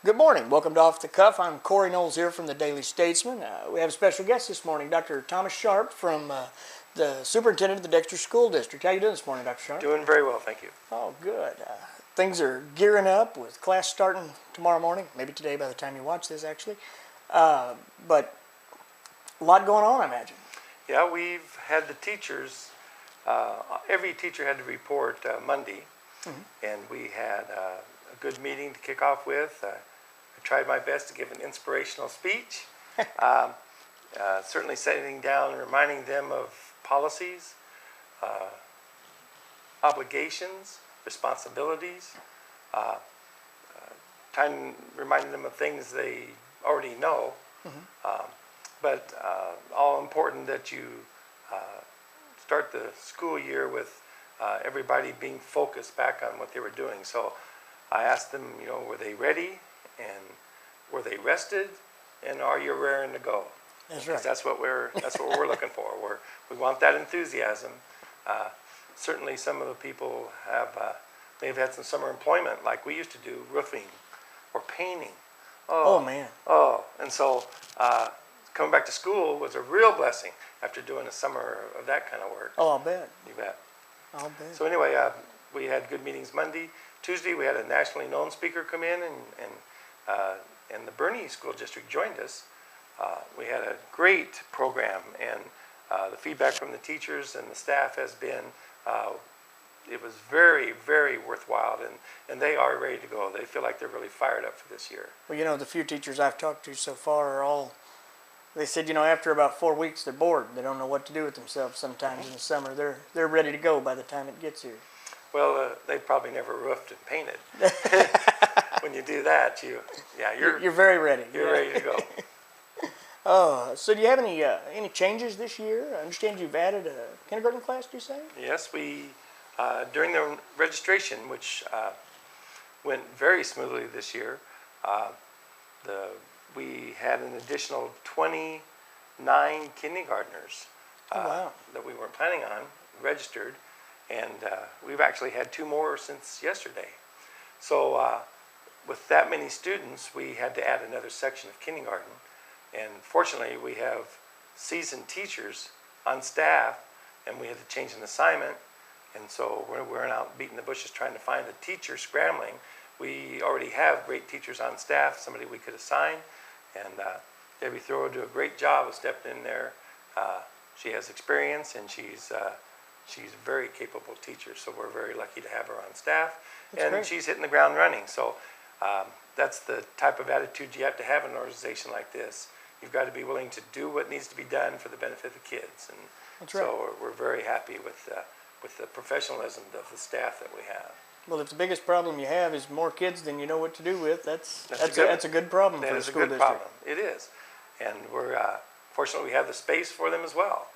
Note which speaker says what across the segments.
Speaker 1: Good morning. Welcome to Off the Cuff. I'm Corey Knowles here from the Daily Statesman. We have a special guest this morning, Dr. Thomas Sharp from the superintendent of the Dexter School District. How you doing this morning, Dr. Sharp?
Speaker 2: Doing very well, thank you.
Speaker 1: Oh, good. Things are gearing up with class starting tomorrow morning, maybe today by the time you watch this, actually. But a lot going on, I imagine.
Speaker 2: Yeah, we've had the teachers, every teacher had to report Monday, and we had a good meeting to kick off with. I tried my best to give an inspirational speech, certainly sitting down and reminding them of policies, obligations, responsibilities, reminding them of things they already know, but all important that you start the school year with everybody being focused back on what they were doing. So I asked them, were they ready, and were they rested, and are you raring to go?
Speaker 1: That's right.
Speaker 2: That's what we're looking for. We want that enthusiasm. Certainly, some of the people may have had some summer employment, like we used to do, roofing or painting.
Speaker 1: Oh man.
Speaker 2: Oh, and so coming back to school was a real blessing after doing a summer of that kind of work.
Speaker 1: Oh, I'll bet.
Speaker 2: You bet.
Speaker 1: I'll bet.
Speaker 2: So anyway, we had good meetings Monday. Tuesday, we had a nationally known speaker come in, and the Bernie School District joined us. We had a great program, and the feedback from the teachers and the staff has been, it was very, very worthwhile, and they are ready to go. They feel like they're really fired up for this year.
Speaker 1: Well, the few teachers I've talked to so far are all, they said, after about 4 weeks, they're bored. They don't know what to do with themselves sometimes in the summer. They're ready to go by the time it gets here.
Speaker 2: Well, they probably never roofed and painted. When you do that,
Speaker 1: you're very ready.
Speaker 2: You're ready to go.
Speaker 1: So do you have any changes this year? I understand you've added a kindergarten class, do you say?
Speaker 2: Yes, we, during the registration, which went very smoothly this year, we had an additional 29 kindergartners
Speaker 1: wow.
Speaker 2: that we weren't planning on registered, and we've actually had 2 more since yesterday. So with that many students, we had to add another section of kindergarten, and fortunately we have seasoned teachers on staff, and we had to change an assignment, and so we're out beating the bushes trying to find a teacher, scrambling. We already have great teachers on staff, somebody we could assign, and Debbie Thoreau did a great job of stepping in there. She has experience, and she's a very capable teacher, so we're very lucky to have her on staff.
Speaker 1: That's
Speaker 2: and
Speaker 1: great.
Speaker 2: She's hitting the ground running. So that's the type of attitude you have to have in an organization like this. You've got to be willing to do what needs to be done for the benefit of the kids. And
Speaker 1: That's right.
Speaker 2: so we're very happy with the professionalism of the staff that we have.
Speaker 1: Well, if the biggest problem you have is more kids than you know what to do with, that's a good problem for
Speaker 2: That
Speaker 1: the
Speaker 2: is a
Speaker 1: school
Speaker 2: good
Speaker 1: district.
Speaker 2: problem. It is. And we're fortunate we have the space for them as well.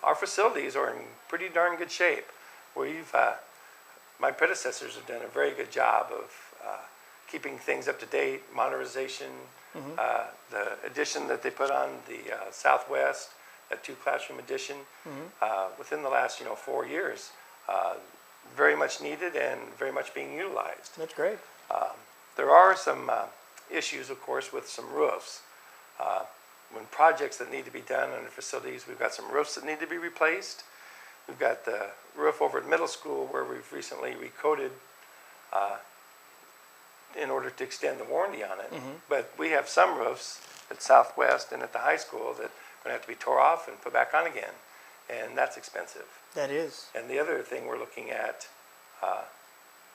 Speaker 2: Our facilities are in pretty darn good shape. My predecessors have done a very good job of keeping things up to date, modernization, the addition that they put on the Southwest, that 2-classroom addition, within the last 4 years, very much needed and very much being utilized.
Speaker 1: That's great.
Speaker 2: There are some issues, of course, with some roofs. When projects that need to be done on the facilities, we've got some roofs that need to be replaced. We've got the roof over at middle school where we've recently recoated in order to extend the warranty on it. But we have some roofs at Southwest and at the high school that are going to have to be tore off and put back on again, and that's expensive.
Speaker 1: That is.
Speaker 2: And the other thing we're looking at,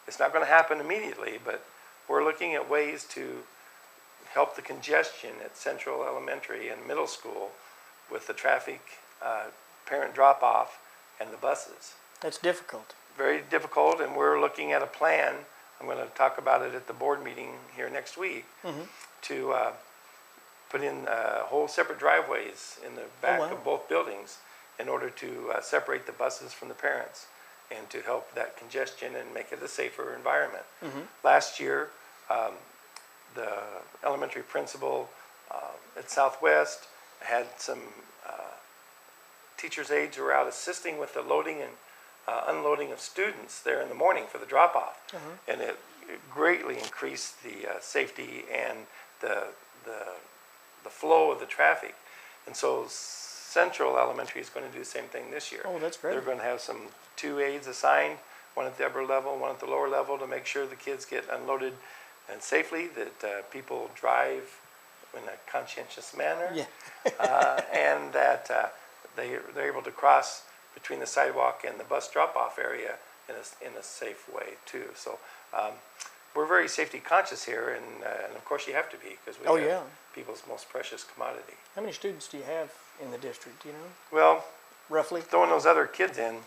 Speaker 2: it's not going to happen immediately, but we're looking at ways to help the congestion at Central Elementary and middle school with the traffic, parent drop-off, and the buses.
Speaker 1: That's difficult.
Speaker 2: Very difficult, and we're looking at a plan. I'm going to talk about it at the board meeting here next week to put in whole separate driveways in the back of both buildings in order to separate the buses from the parents and to help that congestion and make it a safer environment. Last year, the elementary principal at Southwest had some teachers' aides who were out assisting with the loading and unloading of students there in the morning for the drop-off. And it greatly increase the safety and the, the flow of the traffic. And so Central Elementary is going to do the same thing this year.
Speaker 1: Oh, that's great.
Speaker 2: They're going to have some 2 aides assigned, one at the upper level, one at the lower level, to make sure the kids get unloaded and safely, that people drive in a conscientious manner,
Speaker 1: Yeah.
Speaker 2: and that they're able to cross between the sidewalk and the bus drop-off area in a safe way too. So we're very safety conscious here, and of course you have to be, because we
Speaker 1: Oh,
Speaker 2: have
Speaker 1: yeah.
Speaker 2: people's most precious commodity.
Speaker 1: How many students do you have in the district, do you know,
Speaker 2: Well,
Speaker 1: roughly?
Speaker 2: throwing those other kids in,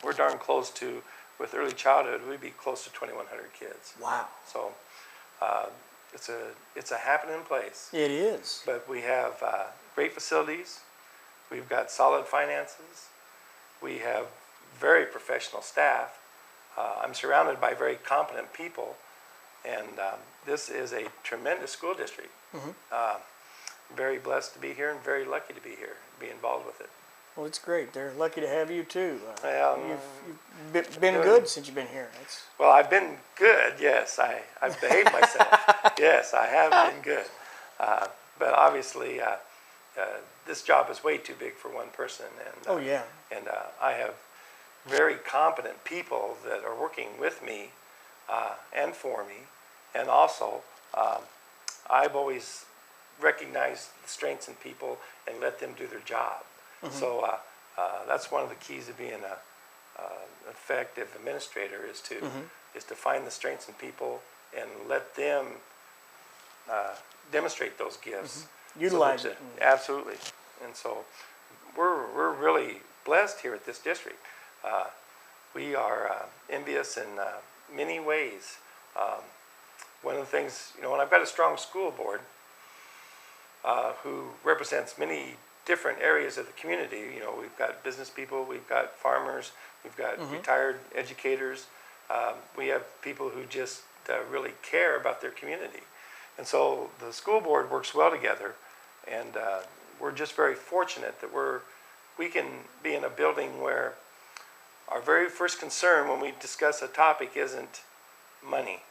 Speaker 2: we're darn close to, with early childhood, we'd be close to 2,100 kids.
Speaker 1: Wow.
Speaker 2: So it's a happening place.
Speaker 1: It is.
Speaker 2: But we have great facilities. We've got solid finances. We have very professional staff. I'm surrounded by very competent people, and this is a tremendous school district. Very blessed to be here and very lucky to be here, be involved with it.
Speaker 1: Well, it's great. They're lucky to have you too.
Speaker 2: Well,
Speaker 1: You've been good since you've been here.
Speaker 2: well, I've been good, yes. I've behaved myself. Yes, I have been good. But obviously, this job is way too big for one person. And,
Speaker 1: Oh, yeah.
Speaker 2: And I have very competent people that are working with me and for me. And also, I've always recognized the strengths in people and let them do their job. So that's one of the keys of being an effective administrator, is to find the strengths in people and let them demonstrate those gifts.
Speaker 1: Utilize
Speaker 2: So
Speaker 1: it.
Speaker 2: absolutely. And so we're really blessed here at this district. We are envious in many ways. One of the things, when I've got a strong school board who represents many different areas of the community. We've got business people, we've got farmers, we've got retired educators. We have people who just really care about their community. And so the school board works well together, and we're just very fortunate that we can be in a building where our very first concern when we discuss a topic isn't money.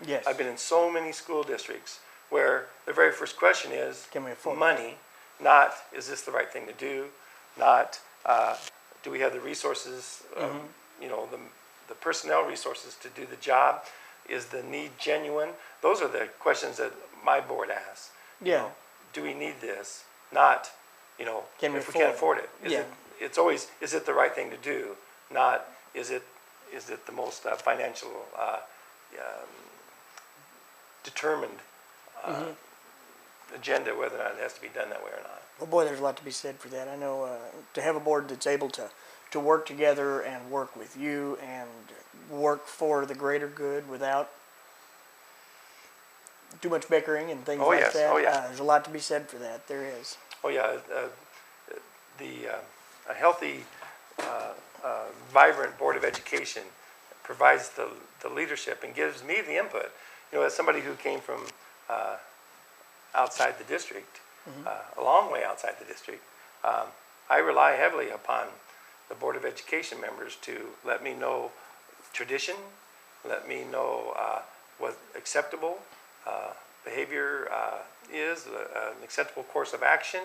Speaker 1: Yes.
Speaker 2: I've been in so many school districts where the very first question is,
Speaker 1: Can we afford
Speaker 2: money? Not, is this the right thing to do? Not, do we have the resources, the personnel resources to do the job? Is the need genuine? Those are the questions that my board asks.
Speaker 1: Yeah.
Speaker 2: Do we need this? Not,
Speaker 1: Can we
Speaker 2: if we can't afford
Speaker 1: afford
Speaker 2: it.
Speaker 1: Yeah.
Speaker 2: It's always, is it the right thing to do? Not, is it the most financial determined agenda, whether or not it has to be done that way or not.
Speaker 1: Well, boy, there's a lot to be said for that. I know to have a board that's able to work together and work with you and work for the greater good without too much bickering and things like
Speaker 2: yes.
Speaker 1: that.
Speaker 2: Oh, yeah.
Speaker 1: There's a lot to be said for that. There is.
Speaker 2: Oh yeah, a healthy, vibrant Board of Education provides the leadership and gives me the input. As somebody who came from outside the district, a long way outside the district, I rely heavily upon the Board of Education members to let me know tradition, let me know what acceptable behavior is, an acceptable course of action,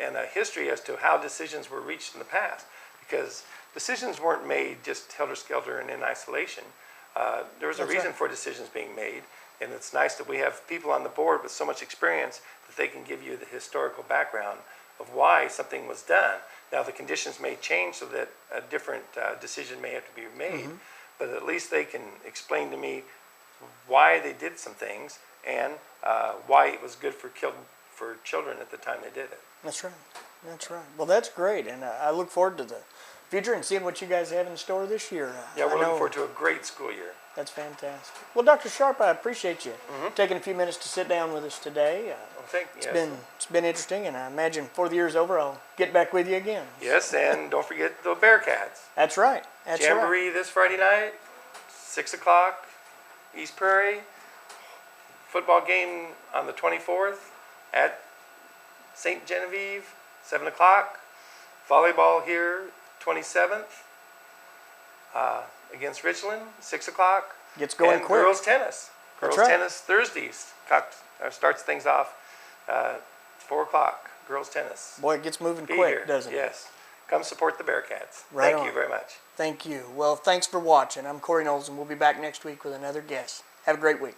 Speaker 2: and a history as to how decisions were reached in the past. Because decisions weren't made just helter-skelter and in isolation. There was a
Speaker 1: That's
Speaker 2: reason
Speaker 1: right.
Speaker 2: for decisions being made, and it's nice that we have people on the board with so much experience that they can give you the historical background of why something was done. Now the conditions may change so that a different decision may have to be made, but at least they can explain to me why they did some things and why it was good for children at the time they did it.
Speaker 1: That's right. That's right. Well, that's great, and I look forward to the future and seeing what you guys have in store this year.
Speaker 2: Yeah, we're
Speaker 1: I
Speaker 2: looking
Speaker 1: know
Speaker 2: forward to a great school year.
Speaker 1: That's fantastic. Well, Dr. Sharp, I appreciate you taking a few minutes to sit down with us today.
Speaker 2: Well,
Speaker 1: It's been interesting, and I imagine before the year's over, I'll get back with you again.
Speaker 2: Yes, and don't forget the Bearcats.
Speaker 1: That's right. That's right.
Speaker 2: Jamboree this Friday night, 6 o'clock, East Prairie. Football game on the 24th at St. Genevieve, 7 o'clock. Volleyball here, 27th, against Richland, 6 o'clock.
Speaker 1: Gets going
Speaker 2: and
Speaker 1: quick.
Speaker 2: girls tennis.
Speaker 1: That's
Speaker 2: Girls
Speaker 1: right.
Speaker 2: tennis Thursdays starts things off 4 o'clock. Girls tennis.
Speaker 1: Boy, it gets moving
Speaker 2: Be
Speaker 1: quick,
Speaker 2: here.
Speaker 1: doesn't it?
Speaker 2: Yes. Come support the Bearcats.
Speaker 1: Right
Speaker 2: Thank
Speaker 1: on.
Speaker 2: you very much.
Speaker 1: Thank you. Well, thanks for watching. I'm Corey Knowles, and we'll be back next week with another guest. Have a great week.